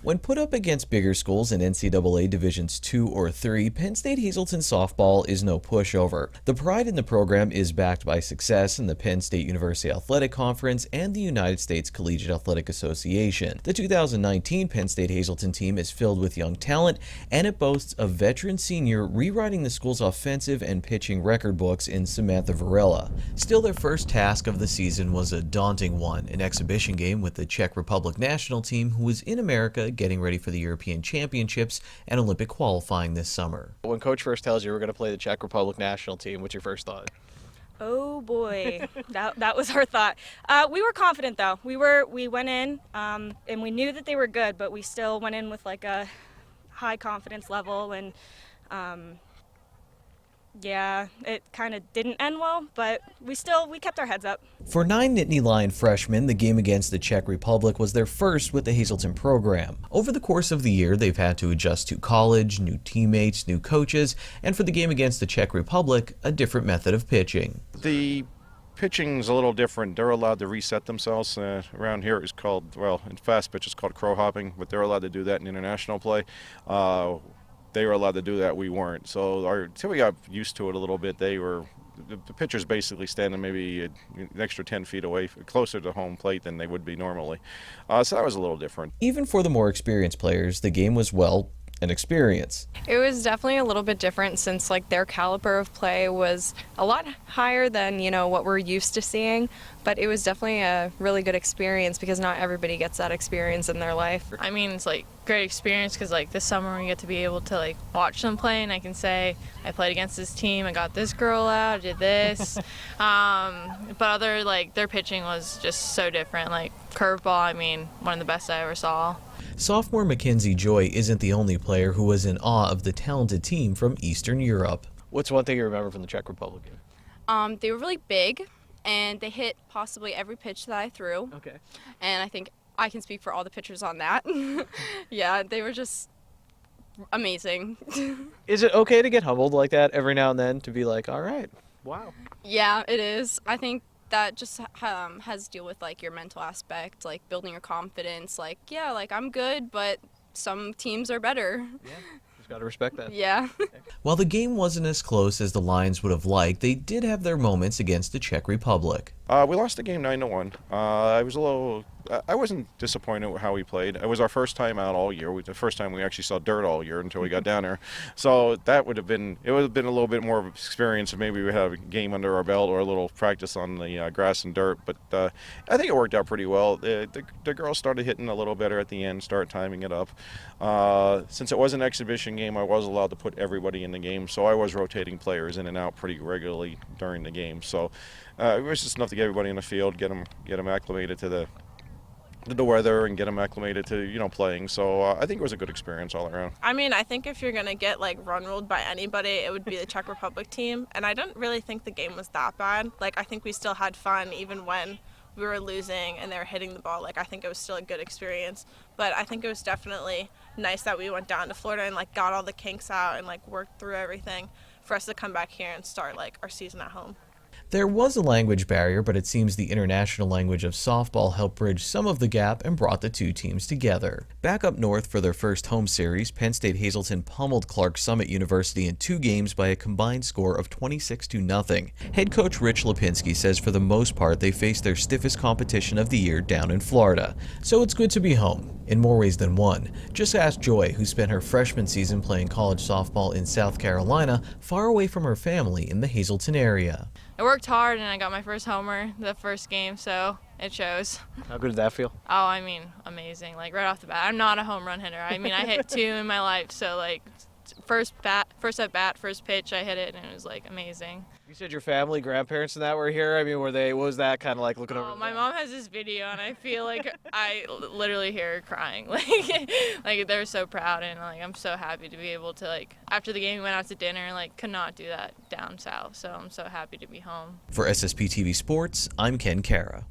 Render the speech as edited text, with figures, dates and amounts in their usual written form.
When put up against bigger schools in NCAA Divisions 2 or 3, Penn State Hazleton softball is no pushover. The pride in the program is backed by success in the Penn State University Athletic Conference and the United States Collegiate Athletic Association. The 2019 Penn State Hazleton team is filled with young talent, and it boasts a veteran senior rewriting the school's offensive and pitching record books in Samantha Varela. Still, their first task of the season was a daunting one, an exhibition game with the Czech Republic national team, who was in America getting ready for the European Championships and Olympic qualifying this summer. When coach first tells you we're going to play the Czech Republic national team, what's your first thought? Oh boy, that was our thought. We were confident though. We went in and we knew that they were good, but we still went in with like a high confidence level, and yeah, it kind of didn't end well, but we kept our heads up. For 9 Nittany Lion freshmen, the game against the Czech Republic was their first with the Hazleton program. Over the course of the year, they've had to adjust to college, new teammates, new coaches, and for the game against the Czech Republic, a different method of pitching. The pitching's a little different. They're allowed to reset themselves. Around here it's called, well, in fast pitch it's called crow hopping, but they're allowed to do that in international play. They were allowed to do that, we weren't. So until we got used to it a little bit, the pitcher's basically standing maybe an extra 10 feet away, closer to home plate than they would be normally. So that was a little different. Even for the more experienced players, the game was, well, an experience. It was definitely a little bit different since their caliber of play was a lot higher than what we're used to seeing, but it was definitely a really good experience because not everybody gets that experience in their life. I mean, it's great experience because this summer we get to be able to watch them play, and I can say I played against this team, I got this girl out, I did this. But their pitching was just so different. Curveball, I mean, one of the best I ever saw. Sophomore Mckenzie Joy isn't the only player who was in awe of the talented team from Eastern Europe. What's one thing you remember from the Czech Republic game? They were really big, and they hit possibly every pitch that I threw. Okay. And I think I can speak for all the pitchers on that. Yeah, they were just amazing. Is it okay to get humbled like that every now and then, to be like, all right, wow? Yeah, it is. I think that just has to deal with your mental aspect, building your confidence. I'm good, but some teams are better. Yeah, just gotta respect that. Yeah. While the game wasn't as close as the Lions would have liked, they did have their moments against the Czech Republic. We lost the game 9-1. I wasn't disappointed with how we played. It was our first time out all year. The first time we actually saw dirt all year until we got down there. So it would have been a little bit more of an experience if maybe we had a game under our belt or a little practice on the grass and dirt. But I think it worked out pretty well. The girls started hitting a little better at the end, start timing it up. Since it was an exhibition game, I was allowed to put everybody in the game, so I was rotating players in and out pretty regularly during the game. So it was just enough to get everybody in the field, get them acclimated to the weather and get them acclimated to playing. So I think it was a good experience all around. I mean, I think if you're gonna get run ruled by anybody, it would be the Czech Republic team, and I didn't really think the game was that bad. I think we still had fun even when we were losing and they were hitting the ball. I think it was still a good experience, but I think it was definitely nice that we went down to Florida and got all the kinks out and worked through everything for us to come back here and start our season at home. There was a language barrier, but it seems the international language of softball helped bridge some of the gap and brought the two teams together. Back up north for their first home series, Penn State Hazleton pummeled Clark Summit University in 2 games by a combined score of 26-0. Head coach Rich Lipinski says for the most part they faced their stiffest competition of the year down in Florida. So it's good to be home, in more ways than one. Just ask Joy, who spent her freshman season playing college softball in South Carolina, far away from her family in the Hazleton area. I worked hard and I got my first homer the first game, so it shows. How good did that feel? Oh, I mean, amazing. Right off the bat, I'm not a home run hitter. I mean, I hit 2 in my life, so first at bat, first pitch, I hit it, and it was amazing. You said your family, grandparents and that were here. I mean, what was that kind of looking over? My mom has this video, and I feel I literally hear her crying. They're so proud, and I'm so happy to be able to after the game we went out to dinner and could not do that down south. So I'm so happy to be home. For SSPTV Sports, I'm Ken Kara.